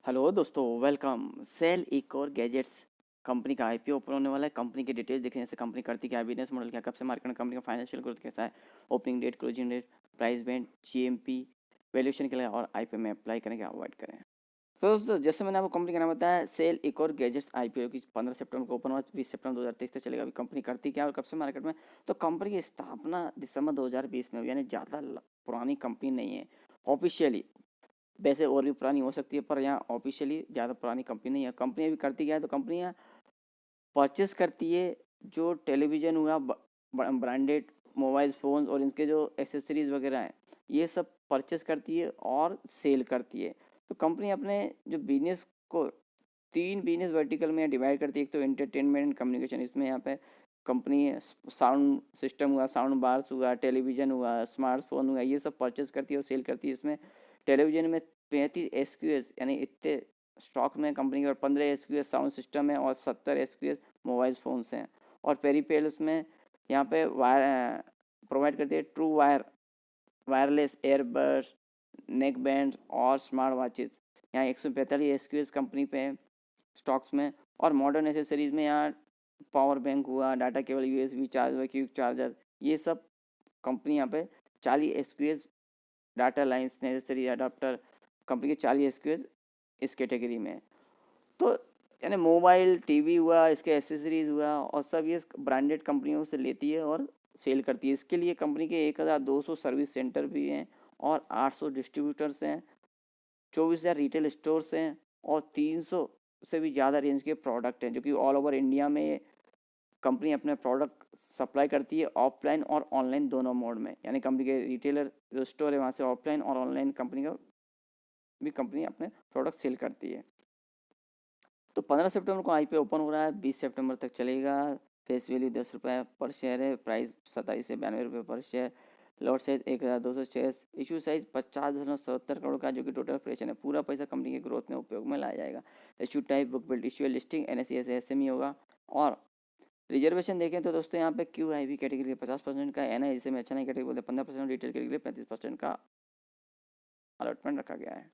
Hello दोस्तों, welcome. Cell एक और गैजेट्स कंपनी का आईपीओ ओपन होने वाला है। कंपनी के डिटेल्स देखें, जैसे कंपनी करती क्या है, बिजनेस मॉडल क्या, कब से मार्केट में कंपनी का फाइनेंशियल ग्रोथ कैसा है, opening date, closing date, price band, GMP, valuation के लिए और आईपीओ में अप्लाई करें क्या अवॉइड करें। तो दोस्तों, जैसे मैंने आपको कंपनी का नाम बताया, सेल एक और गैजेट्स आईपीओ की 15 सितंबर को ओपन हुआ, 20 सितंबर 2023 तक चलेगा। अभी कंपनी करती क्या और कब से मार्केट में, तो कंपनी की स्थापना दिसंबर 2020 में हुई, यानी ज़्यादा पुरानी कंपनी नहीं है ऑफिशियली। वैसे और भी पुरानी हो सकती है, पर यहाँ ऑफिशियली ज़्यादा पुरानी कंपनी नहीं है। कंपनी अभी करती क्या है, तो कंपनियाँ परचेस करती है जो टेलीविज़न हुआ, ब्रांडेड मोबाइल फ़ोन और इनके जो एक्सेसरीज़ वगैरह हैं, ये सब परचेस करती है और सेल करती है। तो कंपनी अपने जो बिजनेस को 3 बिजनेस वर्टिकल में डिवाइड करती है। एक तो एंटरटेनमेंट एंड कम्युनिकेशन, इसमें यहाँ पे कंपनी साउंड सिस्टम हुआ, साउंड बार्स हुआ, टेलीविज़न हुआ, स्मार्टफोन हुआ, ये सब परचेस करती है और सेल करती है। इसमें टेलीविज़न में 35 एसक्यूएस यानी इतने स्टॉक में कंपनी के, और 15 एसक्यूएस साउंड सिस्टम है और 70 एसक्यूएस मोबाइल फ़ोन्स हैं। और पेरिफेरल्स में यहाँ पे वायर प्रोवाइड करती है, true wire, wireless earbuds, neck band और स्मार्ट वॉचेस। यहाँ 145 एसक्यूएस कंपनी पे है स्टॉक्स में। और मॉडर्न एसेसरीज में यहाँ पावर बैंक हुआ, डाटा केबल, यूएसबी चार्ज हुआ, क्विक चार्जर, ये सब कंपनी यहाँ पे 40 SQS data lines, necessary adapter, company के 40 एसक्यूएस इस कैटेगरी में है। तो यानी मोबाइल, टीवी हुआ, इसके एसेसरीज हुआ और सब ये ब्रांडेड कंपनियों से लेती है और सेल करती है। इसके लिए कंपनी के 1200 सर्विस सेंटर भी हैं और 800 डिस्ट्रीब्यूटर्स हैं, 24,000 रिटेल स्टोर्स हैं और 300 से भी ज़्यादा रेंज के प्रोडक्ट हैं, जो कि ऑल ओवर इंडिया में कंपनी अपने प्रोडक्ट सप्लाई करती है, ऑफलाइन और ऑनलाइन दोनों मोड में। यानी कंपनी के रिटेलर जो स्टोर है वहाँ से ऑफलाइन और ऑनलाइन कंपनी का भी कंपनी अपने प्रोडक्ट सेल करती है। तो 15 सितंबर को आईपीओ ओपन हो रहा है, 20 सितंबर तक चलेगा। फेस वैल्यू 10 रुपये पर शेयर है, प्राइस 27 से 92 रुपये पर share. Lot size 1200 share, issue size 50.77 crore का, जो कि टोटल ऑपरेशन है। पूरा पैसा कंपनी के ग्रोथ में उपयोग में लाया जाएगा। Issue type book build, issue listing NSE से एसएमई होगा। और रिजर्वेशन देखें तो दोस्तों, यहाँ पे क्यू आई वी कैटेगरी 50% का, एन आई जिसे में अच्छा नहीं कैटेगरी बोलते हैं 15%, रिटेल कैटेगरी 35% का अलॉटमेंट रखा गया है।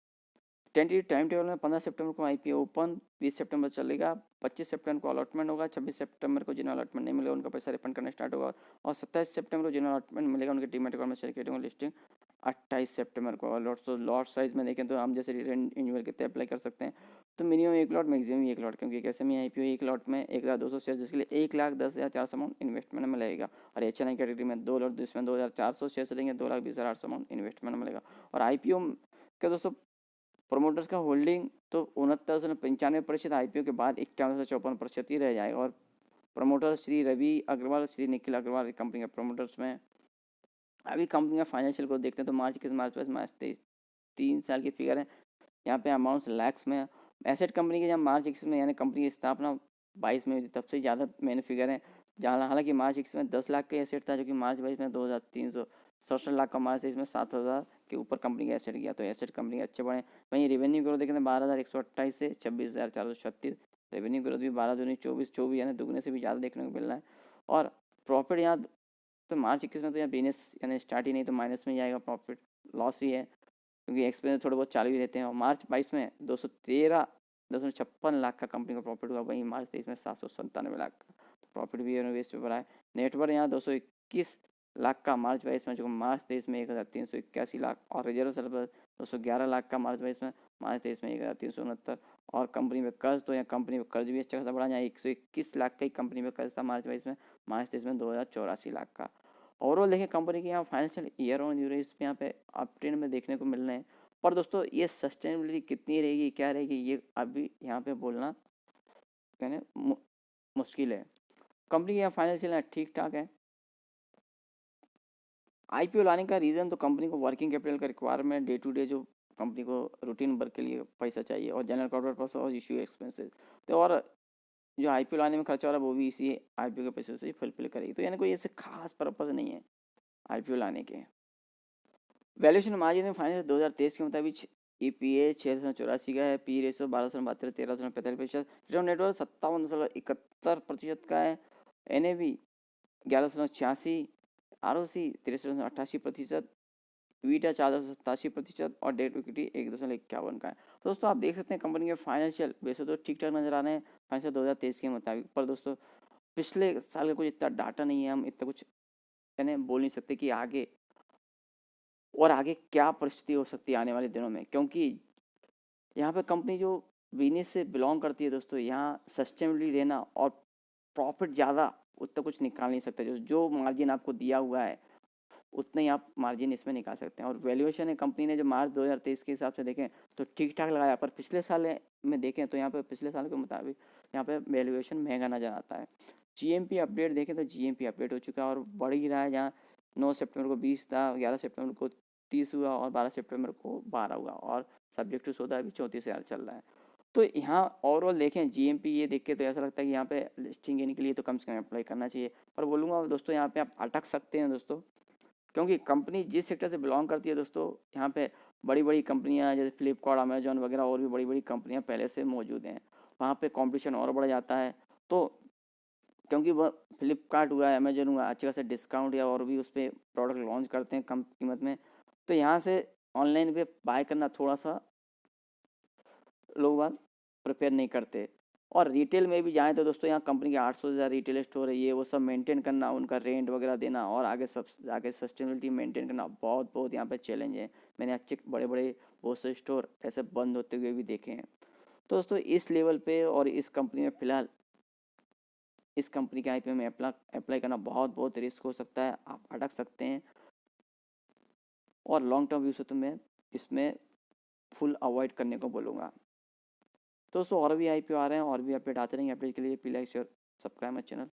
टेंटेटिव टाइम टेबल में 15 सितंबर को आईपीओ ओपन, 20 सितंबर चलेगा, 25 सितंबर को अलॉटमेंट होगा, 26 सितंबर को जिन्हें अलॉटमेंट नहीं मिलेगा उनका पैसा रिफंड करना स्टार्ट होगा, और 27 सितंबर को जिन्हें अलॉटमेंट मिलेगा उनके डीमैट अकाउंट में शेयर किया लिस्टिंग 28 सितंबर को। और लॉट साइज में देखें तो हम जैसे रिटर्न इंडिविजुअल कितने अप्लाई कर सकते हैं, तो मिनिमम 1 लॉट, मैक्सिमम 1 लॉट, क्योंकि कैसे में आईपीओ 1 लॉट में 1,200 शेयर, जिसके लिए 1,10,400 अमाउंट इन्वेस्टमेंट में लगेगा। और एच एन आई कैटेगरी में 2 लॉट, जिसमें 2,400 शेयर चलेंगे, 2,20,800 अमाउंट इन्वेस्टमेंट में लगेगा। और आईपीओ के दोस्तों प्रोमोटर्स का होल्डिंग तो 69.95% आईपीओ के बाद 51.54% ही रह जाएगा। और प्रोमोटर्स श्री रवि अग्रवाल, श्री निखिल अग्रवाल कंपनी के प्रोमोटर्स में। अभी कंपनी का फाइनेंशियल को देखते हैं तो मार्च 23 3 साल की फिगर है। यहाँ पे अमाउंट्स लैक्स में। एसेट कंपनी के जहाँ मार्च 21 में, यानी कंपनी की स्थापना 22 में हुई थी, तब से ज़्यादा मैंने फिगर है। जहाँ हालांकि मार्च 21 में 10 लाख का एसेट था, जो कि मार्च 22 में 2,367 लाख का, मार्च 23 में 7,000 के ऊपर कंपनी का एसेट गया। तो एसेट कंपनी के अच्छे बढ़े। वहीं रेवेन्यू ग्रोथ देखें तो 12,128 से 26,436, रेवेन्यू ग्रोथ भी 12 दूनी 24 यानी दुगने से भी ज़्यादा देखने को मिल रहा है। और प्रॉफिट यहाँ तो मार्च 21 में तो यहाँ बिजनेस यानी स्टार्ट ही नहीं, तो माइनस में जाएगा, प्रॉफिट लॉस ही है, क्योंकि एक्सपेंस थोड़े बहुत चालू ही रहते हैं। और मार्च 22 में 213.56 लाख का कंपनी का प्रॉफिट हुआ, वहीं मार्च 23 में 797 लाख का, तो प्रॉफिट भी बेस पे बढ़ा है। नेटवर्क यहाँ 221 लाख का मार्च 22 में, जो मार्च 23 में 1,381 लाख। और रिजर्व सरप्लस 211 लाख का मार्च 22 में, मार्च 23 में 1,369। और कंपनी में कर्ज तो यहाँ कंपनी में कर्ज भी अच्छा खासा बढ़ा, यहाँ 121 लाख का ही कंपनी में कर्ज था मार्च 22 में, मार्च 23 में 2,084 लाख का। ओवरऑल देखें कंपनी के यहाँ फाइनेंशियल ईयर ऑन ईयर इस पे यहाँ पे अप ट्रेंड में देखने को मिल रहे हैं। पर दोस्तों, ये सस्टेनेबिलिटी कितनी रहेगी, क्या रहेगी, ये अभी यहाँ पे बोलना कहने मुश्किल है। कंपनी के यहाँ फाइनेंशियल ठीक ठाक है। आईपीओ लाने का रीज़न तो कंपनी को वर्किंग कैपिटल का रिक्वायरमेंट, डे टू डे जो कंपनी को रूटीन वर्क के लिए पैसा चाहिए, और जनरल कॉर्पोरेट पर्पस और इश्यू एक्सपेंसेस। तो और जो आईपीओ लाने में खर्चा हो रहा है वो भी इसी आईपीओ के पैसे से ही फुलफिल करेगी। तो यानी कोई ऐसे खास पर्पज़ नहीं है आईपीओ लाने के। वैल्यूएशन मार्जिन फाइनेंस 2023 के मुताबिक ईपीए 684 का है, पी रेशो 1272, 1345%, रिटर्न नेटवर्क 57.71% का है, एनएवी 1186, आरओसी 63.88%, ईबिटा 487% और डेट टू इक्विटी 1.51 का है। तो दोस्तों आप देख सकते हैं कंपनी के फाइनेंशियल वैसे तो ठीक ठाक नजर आ रहे हैं फाइनेंशियल 2023 के मुताबिक, पर दोस्तों पिछले साल का कुछ इतना डाटा नहीं है, हम इतना कुछ यानी बोल नहीं सकते कि आगे और आगे क्या परिस्थिति हो सकती है आने वाले दिनों में, क्योंकि यहाँ पे कंपनी जो बिजनेस से बिलोंग करती है दोस्तों, यहाँ सस्टेनेबली रहना और प्रॉफिट ज़्यादा उतना कुछ निकाल नहीं सकते। जो मार्जिन आपको दिया हुआ है उतना ही आप मार्जिन इसमें निकाल सकते हैं। और वैल्यूएशन है कंपनी ने जो मार्च 2023 के हिसाब से देखें तो ठीक ठाक लगाया, पर पिछले साल में देखें तो यहाँ पे पिछले साल के मुताबिक यहाँ पे वैल्यूएशन महंगा नजर आता है। जीएमपी अपडेट देखें तो जीएमपी अपडेट हो चुका है और बढ़ ही रहा है, जहाँ 9 सितंबर को 20 था, 11 सितंबर को 30 हुआ और 12 सितंबर को 12 हुआ और सब्जेक्ट टू सौदा अभी 34,000 चल रहा है। तो यहाँ ओवरऑल देखें जीएमपी ये देख के तो ऐसा लगता है कि यहाँ पे लिस्टिंग लेने के लिए तो कम से कम अप्लाई करना चाहिए, पर बोलूँगा दोस्तों यहाँ पे आप अटक सकते हैं दोस्तों, क्योंकि कंपनी जिस सेक्टर से बिलोंग करती है दोस्तों, यहाँ पे बड़ी बड़ी कंपनियाँ जैसे फ्लिपकार्ट, अमेजोन वगैरह और भी बड़ी बड़ी कंपनियाँ पहले से मौजूद हैं, वहाँ पे कंपटीशन और बढ़ जाता है। तो क्योंकि वह फ्लिपकार्ट हुआ, अमेजोन हुआ, अच्छे खासे डिस्काउंट या और भी उस पर प्रोडक्ट लॉन्च करते हैं कम कीमत में, तो यहाँ से ऑनलाइन पे बाय करना थोड़ा सा लोग बाग प्रिपेयर नहीं करते। और रिटेल में भी जाएँ तो दोस्तों यहाँ कंपनी के 800 से ज़्यादा रिटेल स्टोर है, ये वो सब मेंटेन करना, उनका रेंट वगैरह देना और आगे सस्टेनेबिलिटी मेंटेन करना बहुत बहुत यहाँ पे चैलेंज है। मैंने अच्छे बड़े बड़े बहुत से स्टोर ऐसे बंद होते हुए भी देखे हैं। तो दोस्तों इस लेवल पे और इस कंपनी में फ़िलहाल इस कंपनी के आईपीओ में अप्लाई करना बहुत बहुत रिस्क हो सकता है, आप अटक सकते हैं। और लॉन्ग टर्म व्यू से तो मैं इसमें फुल अवॉइड करने को बोलूँगा। तो दोस्तों और भी आईपीओ आ रहे हैं और भी अपडेट आते रहेंगे, अपडेट के लिए please like share subscribe my channel.